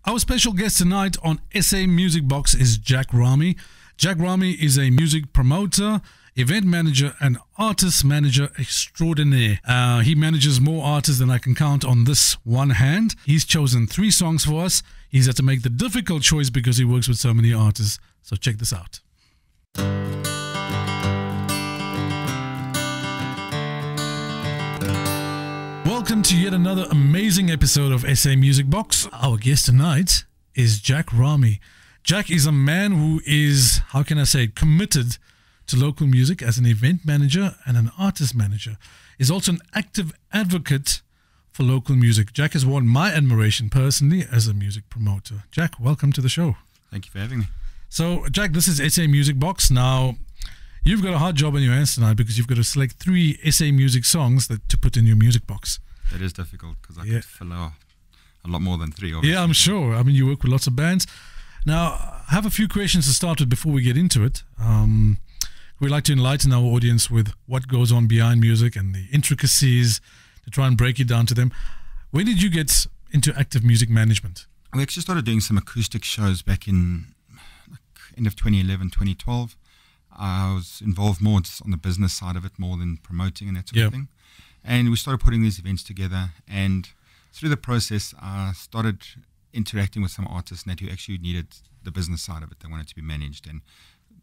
Our special guest tonight on SA Music Box is Jack Rahme. Jack Rahme is a music promoter, event manager, and artist manager extraordinaire. He manages more artists than I can count on this one hand. He's chosen 3 songs for us. He's had to make the difficult choice because he works with so many artists. So check this out. Welcome to yet another amazing episode of SA Music Box. Our guest tonight is Jack Rahme. Jack is a man who is, how can I say, committed to local music as an event manager and an artist manager. He's also an active advocate for local music. Jack has won my admiration personally as a music promoter. Jack, welcome to the show. Thank you for having me. So, Jack, this is SA Music Box. Now, you've got a hard job on your hands tonight because you've got to select 3 SA music songs to put in your music box. It is difficult because I could fill out a lot more than 3. Obviously. Yeah, I'm sure. I mean, you work with lots of bands. Now, I have a few questions to start with before we get into it. We'd like to enlighten our audience with what goes on behind music and the intricacies to try and break it down to them. When did you get into active music management? We actually started doing some acoustic shows back in end of 2011, 2012. I was involved more just on the business side of it, more than promoting and that sort of thing. And we started putting these events together. And through the process, I started interacting with some artists and that who actually needed the business side of it. They wanted to be managed and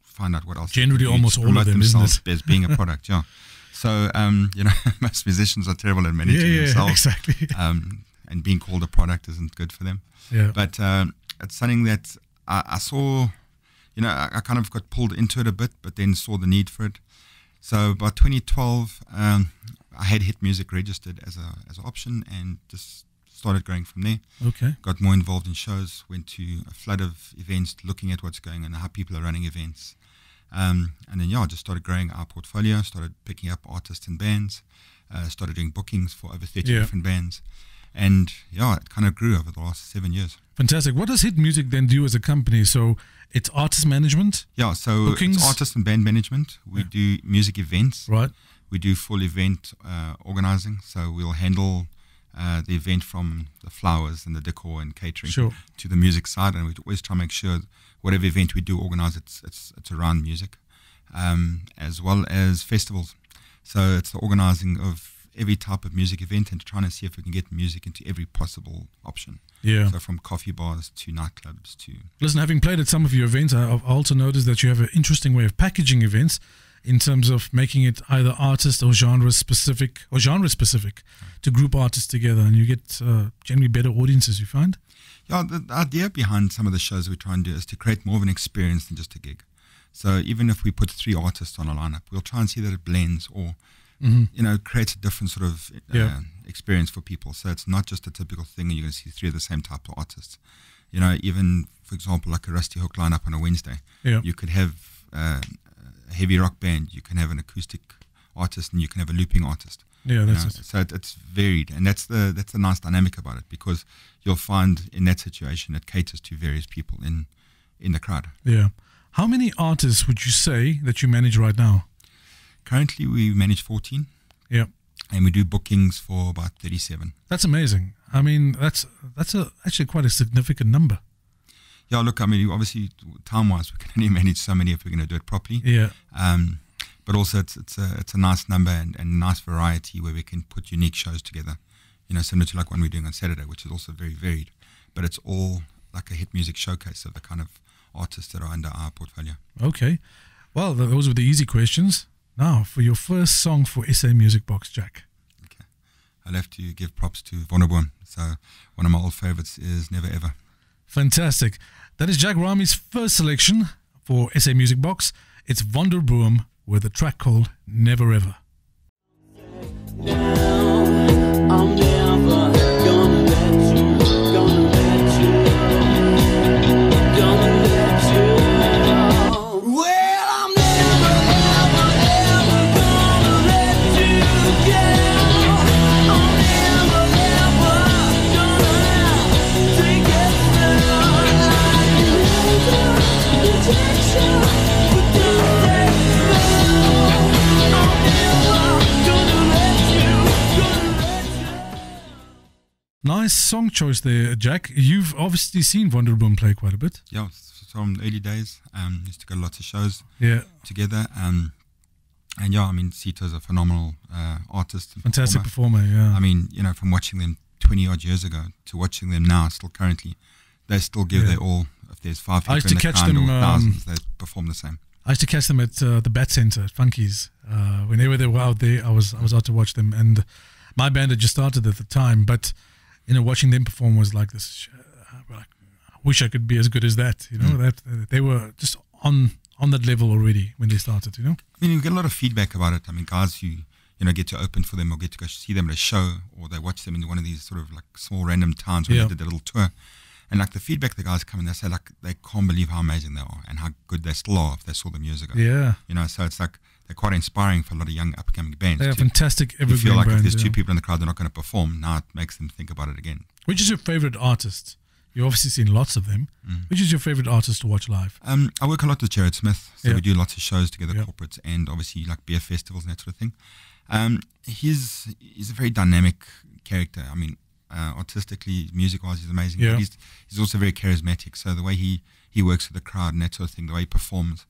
find out what else. Generally, almost all of them, isn't it? As being a product, yeah. So, most musicians are terrible at managing themselves. Exactly. And being called a product isn't good for them. Yeah. But it's something that I saw, I kind of got pulled into it a bit, but then saw the need for it. So by 2012, I had hit music registered as an option and just started growing from there. Okay. Got more involved in shows, went to a flood of events, looking at what's going on, how people are running events. And then, I just started growing our portfolio, started picking up artists and bands, started doing bookings for over 30 different bands. And, it kind of grew over the last 7 years. Fantastic. What does Hit Music then do as a company? So it's artist management? Yeah, so bookings? It's artist and band management. We do music events. Right. We do full event organizing. So we'll handle the event from the flowers and the decor and catering to the music side. And we always try to make sure whatever event we do organize, it's around music, as well as festivals. So it's the organizing of every type of music event and trying to see if we can get music into every possible option. Yeah. So from coffee bars to nightclubs to... Listen, having played at some of your events, I've also noticed that you have an interesting way of packaging events in terms of making it either artist or genre specific to group artists together, and you get generally better audiences, you find? Yeah, the idea behind some of the shows we try and do is to create more of an experience than just a gig. So even if we put 3 artists on a lineup, we'll try and see that it blends or creates a different sort of experience for people. So it's not just a typical thing and you're going to see 3 of the same type of artists. Even, for example, like a Rusty Hook lineup on a Wednesday, you could have a heavy rock band, you can have an acoustic artist, and you can have a looping artist. Yeah, that's it. So it's varied, and that's the nice dynamic about it, because you'll find in that situation it caters to various people in the crowd. Yeah. How many artists would you say that you manage right now? Currently, we manage 14. Yeah. And we do bookings for about 37. That's amazing. I mean, that's actually quite a significant number. Yeah, look, I mean, obviously, time-wise, we can only manage so many if we're going to do it properly. Yeah. But also, it's a nice number and a nice variety where we can put unique shows together. Similar to like one we're doing on Saturday, which is also very varied. But it's all like a hit music showcase of the kind of artists that are under our portfolio. Okay. Well, those were the easy questions. Now, for your first song for SA Music Box, Jack. Okay. I'll have to give props to Wonderboom. So one of my old favorites is Never Ever. Fantastic. That is Jack Rahme's first selection for SA Music Box. It's Wonderboom with a track called Never Ever. I'm never gonna let you, gonna let you, gonna let you. Well, I'm never, ever, ever gonna let you go. I'm never, ever gonna take it down. I can rejection, but don't take it down. I'm never gonna let you go. Nice song choice there, Jack. You've obviously seen Wonderboom play quite a bit. Yeah, from the early days, used to go to lots of shows together. And yeah, I mean, Sito's a phenomenal artist. And fantastic performer, yeah. I mean, you know, from watching them 20 odd years ago to watching them now, still currently, they still give their all. If there's 5 people in the crowd or thousands, they perform the same. I used to catch them at the Bat Center at Funky's. Whenever they were out there, I was out to watch them. And my band had just started at the time, but you know, watching them perform was like this. I wish I could be as good as that. You know, that they were just on that level already when they started. You know, I mean, you get a lot of feedback about it. I mean, guys who get to open for them or get to go see them at a show, or they watch them in one of these sort of like small random towns where they did a little tour. And like the feedback the guys come in, they say like they can't believe how amazing they are and how good they still are if they saw them years ago. Yeah. You know, so it's like they're quite inspiring for a lot of young upcoming bands. They're fantastic evergreen You feel like bands, if there's 2 people in the crowd, they're not going to perform. Now it makes them think about it again. Which is your favorite artist? You've obviously seen lots of them. Which is your favorite artist to watch live? I work a lot with Jared Smith, so we do lots of shows together, corporates, and obviously like beer festivals and that sort of thing. He's a very dynamic character. I mean, artistically, music-wise, he's amazing. Yeah. But he's also very charismatic. So the way he works with the crowd and that sort of thing, the way he performs,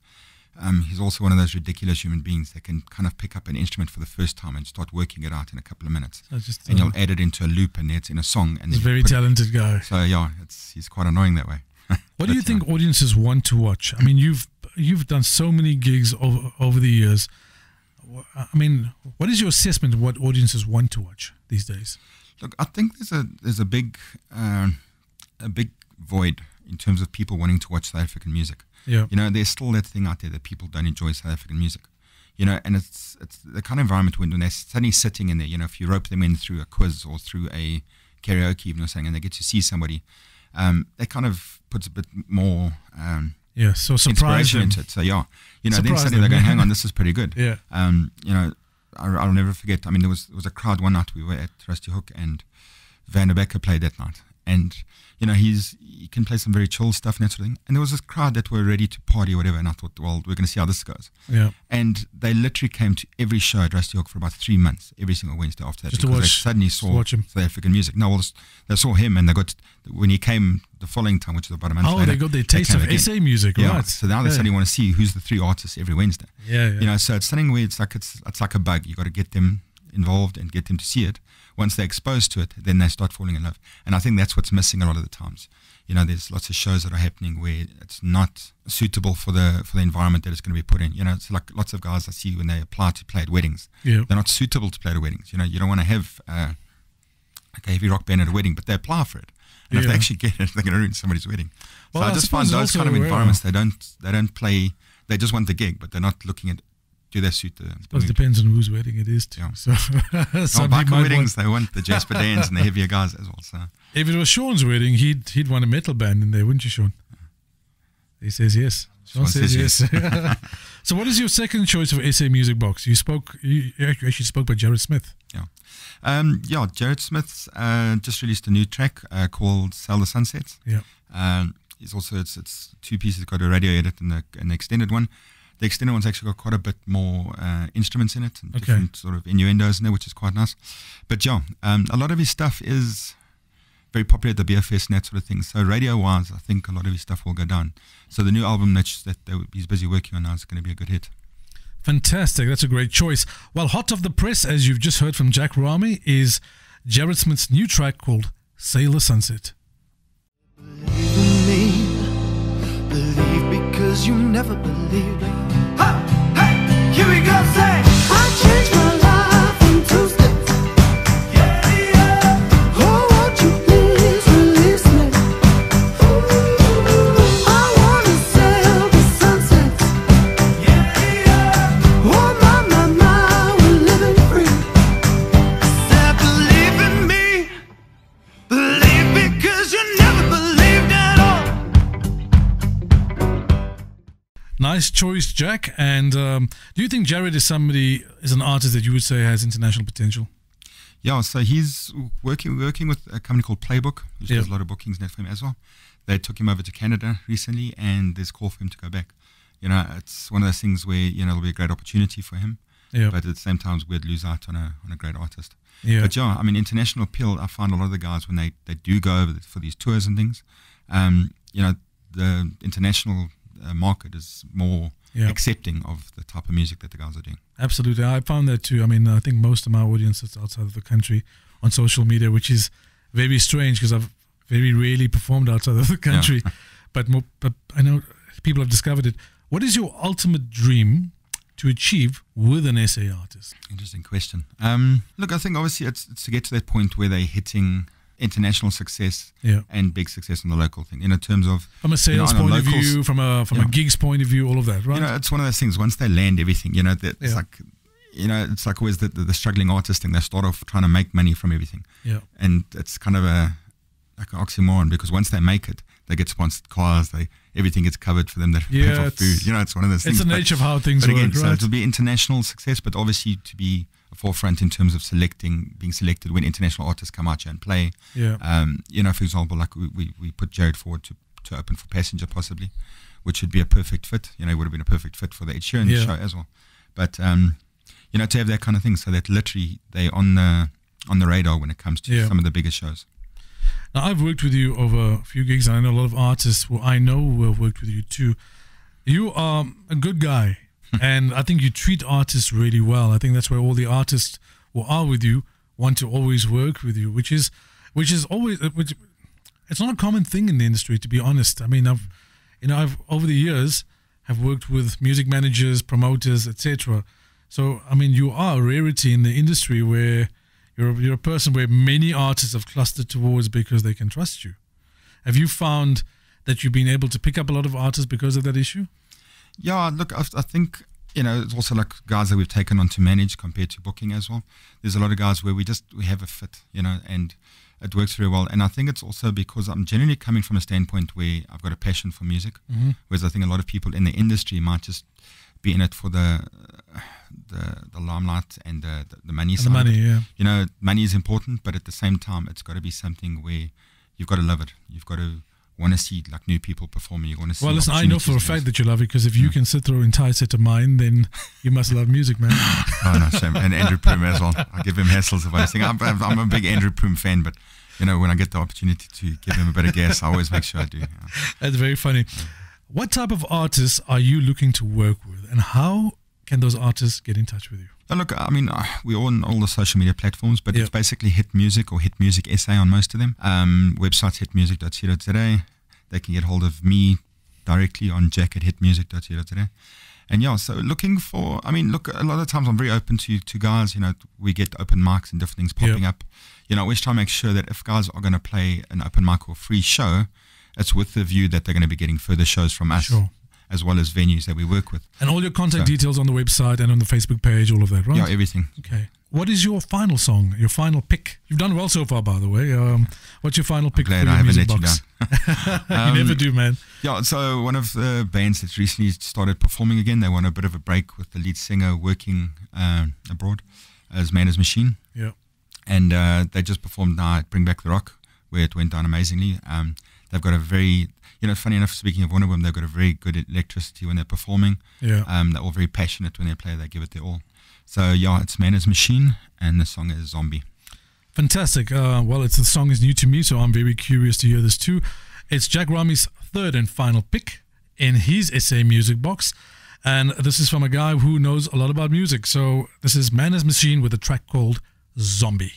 he's also one of those ridiculous human beings that can kind of pick up an instrument for the first time and start working it out in a couple of minutes. And you'll add it into a loop, and it's in a song. And he's a very talented guy. So yeah, he's quite annoying that way. What do you think audiences want to watch? I mean, you've done so many gigs over the years. I mean, what is your assessment of what audiences want to watch these days? Look, I think there's a big void in terms of people wanting to watch South African music. Yeah. You know, there's still that thing out there that people don't enjoy South African music. You know, and it's the kind of environment when they're suddenly sitting in there. You know, if you rope them in through a quiz or through a karaoke even or something, and they get to see somebody, that kind of puts a bit more so inspiration into it. So yeah, you know, then suddenly they're going, hang on, this is pretty good. Yeah. You know, I'll never forget. I mean, there was a crowd one night. We were at Rusty Hook, and Van der Becker played that night. And you know, he can play some very chill stuff and that sort of thing. And there was this crowd that were ready to party or whatever. And I thought, well, we're going to see how this goes. Yeah. And they literally came to every show at Rusty Hook for about 3 months, every single Wednesday after that, just because they suddenly saw South African music. No, well, they saw him, and they got when he came the following time, which was about a month later. They got their taste of SA music, right? So now they suddenly want to see who's the 3 artists every Wednesday. Yeah. You know, so it's something where it's like a bug. You got to get them involved and get them to see it. Once they're exposed to it, then they start falling in love. And I think that's what's missing a lot of the times. You know, there's lots of shows that are happening where it's not suitable for the environment that it's going to be put in. You know, it's like lots of guys I see when they apply to play at weddings. Yeah. They're not suitable to play at weddings. You know, you don't want to have like a heavy rock band at a wedding, but they apply for it. And if they actually get it, they're going to ruin somebody's wedding. Well, so I just find those kind of environments, they don't play, they just want the gig, but they're not looking at, do they suit the it depends on whose wedding it is too. Yeah. So some weddings, they want the Jasper Dans and the heavier guys as well. So if it was Sean's wedding, he'd want a metal band in there, wouldn't you, Sean? He says yes. Sean says yes. So what is your second choice for SA Music Box? You actually spoke by Jared Smith. Yeah. Jared Smith's just released a new track called Sail the Sunsets. Yeah. It's also it's 2 pieces, got a radio edit and an extended one. The extended one's actually got quite a bit more instruments in it and different sort of innuendos in there, which is quite nice. But yeah, a lot of his stuff is very popular at the beer fest and that sort of thing. So radio-wise, I think a lot of his stuff will go down. So the new album that he's busy working on now is going to be a good hit. Fantastic. That's a great choice. Well, hot off the press, as you've just heard from Jack Rahme, is Jared Smith's new track called Sail the Sunset. Believe in me, believe because you never believed. Hey, here we go, say I changed my life in 2 steps. Yeah. Oh, won't you please release me? I wanna sail the sunsets. Yeah. Oh, my, we're living free. Said believe in me, believe because you never believed at all. Nice choice, Jack. And do you think Jared is an artist that you would say has international potential? Yeah, so he's working with a company called Playbook, which does a lot of bookings net for him as well. They took him over to Canada recently, and there's a call for him to go back. You know, it's one of those things where, you know, it'll be a great opportunity for him. Yeah. But at the same time, we'd lose out on a great artist. Yeah. But yeah, I mean, international appeal, I find a lot of the guys when they do go over for these tours and things, you know, the international market is more accepting of the type of music that the guys are doing. Absolutely. I found that too. I mean, I think most of my audience is outside of the country on social media, which is very strange because I've very rarely performed outside of the country. But I know people have discovered it. What is your ultimate dream to achieve with an SA artist? Interesting question. Look, I think obviously it's to get to that point where they're hitting international success and big success on the local thing. In terms of from a sales point of view, from a gigs point of view, all of that, right? You know, it's one of those things. Once they land everything, you know, it's like, you know, it's like always the struggling artist thing. They start off trying to make money from everything, and it's kind of like an oxymoron, because once they make it, they get sponsored cars, everything gets covered for them. They pay for food. You know, it's one of those things. It's the nature of how things work, again, right? So it'll be international success, but obviously to be a forefront in terms of being selected when international artists come out here and play. You know, for example, like we put Jared forward to open for Passenger possibly, which would be a perfect fit. You know, it would have been a perfect fit for the Ed Sheeran show as well. But you know, to have that kind of thing, so that literally they're on the radar when it comes to some of the bigger shows. Now, I've worked with you over a few gigs, and I know a lot of artists who I know who have worked with you too. You are a good guy, and I think you treat artists really well. I think that's why all the artists who are with you want to always work with you, which is always it's not a common thing in the industry, to be honest. I mean, I've over the years have worked with music managers, promoters, etc. So I mean, you are a rarity in the industry where you're a person where many artists have clustered towards because they can trust you. Have you found that you've been able to pick up a lot of artists because of that issue? Yeah, look, I think, you know, it's also like guys that we've taken on to manage compared to booking as well. There's a lot of guys where we have a fit, you know, and it works very well. And I think it's also because I'm generally coming from a standpoint where I've got a passion for music, whereas I think a lot of people in the industry might just be in it for the limelight and the money side. The money, You know, money is important, but at the same time, it's got to be something where you've got to love it. You've got to want to see like new people performing. You want to see. Well, listen, I know for a fact that you love it, because if you can sit through an entire set of mine, then you must love music, man. Oh no, shame. And Andrew Plume as well. I give him hassles if I sing. I'm a big Andrew Plume fan, but you know, when I get the opportunity to give him a bit of gas, I always make sure I do. That's very funny. What type of artists are you looking to work with, and how can those artists get in touch with you? Look, I mean, we're on all the social media platforms, but it's basically Hit Music or Hit Music SA on most of them. Websites hitmusic.co.za. They can get hold of me directly on jack@hitmusic.co.za. And yeah, so looking for, I mean, look, a lot of times I'm very open to guys. You know, we get open mics and different things popping up. You know, I always try to make sure that if guys are going to play an open mic or free show, it's with the view that they're going to be getting further shows from us, as well as venues that we work with. And all your contact details on the website and on the Facebook page, all of that, right? Yeah, everything. Okay. What is your final song, your final pick? You've done well so far, by the way. What's your final pick for your music box? You never do, man. Yeah, so one of the bands that's recently started performing again, they want a bit of a break with the lead singer working abroad as Man is Machine. Yeah. And they just performed now at Bring Back the Rock, where it went down amazingly. They've got a very, you know, funny enough, speaking of one of them, they've got a very good electricity when they're performing. Yeah. They're all very passionate when they play. They give it their all. So, yeah, it's Man is Machine, and the song is Zombie. Fantastic. Well, the song is new to me, so I'm very curious to hear this too. It's Jack Rahme's third and final pick in his SA Music Box. And this is from a guy who knows a lot about music. So this is Man is Machine with a track called Zombie.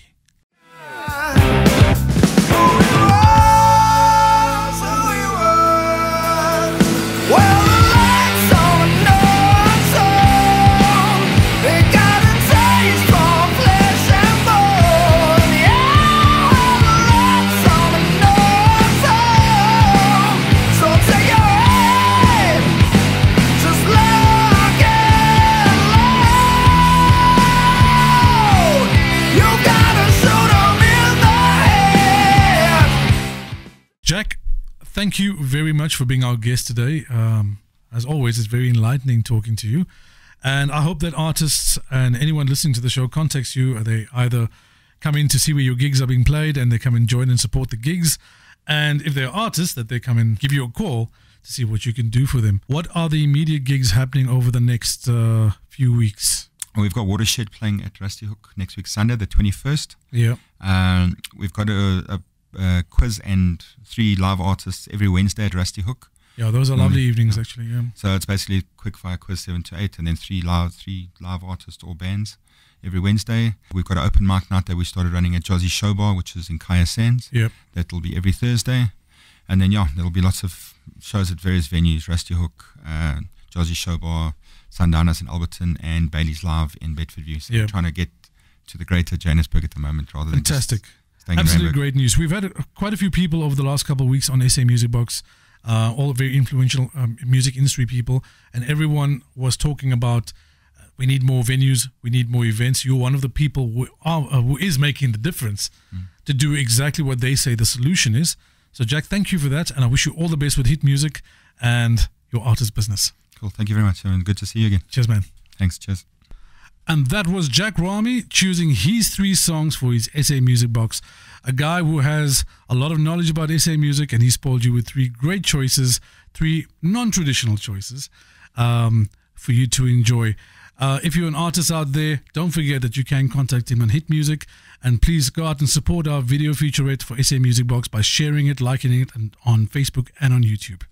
Jack, thank you very much for being our guest today. As always, it's very enlightening talking to you. And I hope that artists and anyone listening to the show contacts you. They either come in to see where your gigs are being played and they come and join and support the gigs. And if they're artists, that they come and give you a call to see what you can do for them. What are the immediate gigs happening over the next few weeks? And we've got Watershed playing at Rusty Hook next week, Sunday, the 21st. Yeah. We've got a quiz and 3 live artists every Wednesday at Rusty Hook. Yeah, those are lovely evenings, actually. Yeah. So it's basically quick fire quiz 7 to 8, and then 3 live artists or bands every Wednesday. We've got an open mic night that we started running at Jozzy Show Bar, which is in Kaya Sands. Yep. That'll be every Thursday. And then, there'll be lots of shows at various venues, Rusty Hook, Jozzy Show Bar, Sundowner's in Alberton, and Bailey's Live in Bedfordview. So we're trying to get to the greater Johannesburg at the moment rather than fantastic. Staying Absolutely in great news. We've had quite a few people over the last couple of weeks on SA Music Box, all very influential music industry people, and everyone was talking about we need more venues, we need more events. You're one of the people who is making the difference to do exactly what they say the solution is. So, Jack, thank you for that, and I wish you all the best with hit music and your artist business. Cool. Thank you very much, and good to see you again. Cheers, man. Thanks. Cheers. And that was Jack Rahme choosing his 3 songs for his SA Music Box. A guy who has a lot of knowledge about SA music, and he spoiled you with 3 great choices, 3 non-traditional choices for you to enjoy. If you're an artist out there, don't forget that you can contact him on Hit Music, and please go out and support our video featurette for SA Music Box by sharing it, liking it, and on Facebook and on YouTube.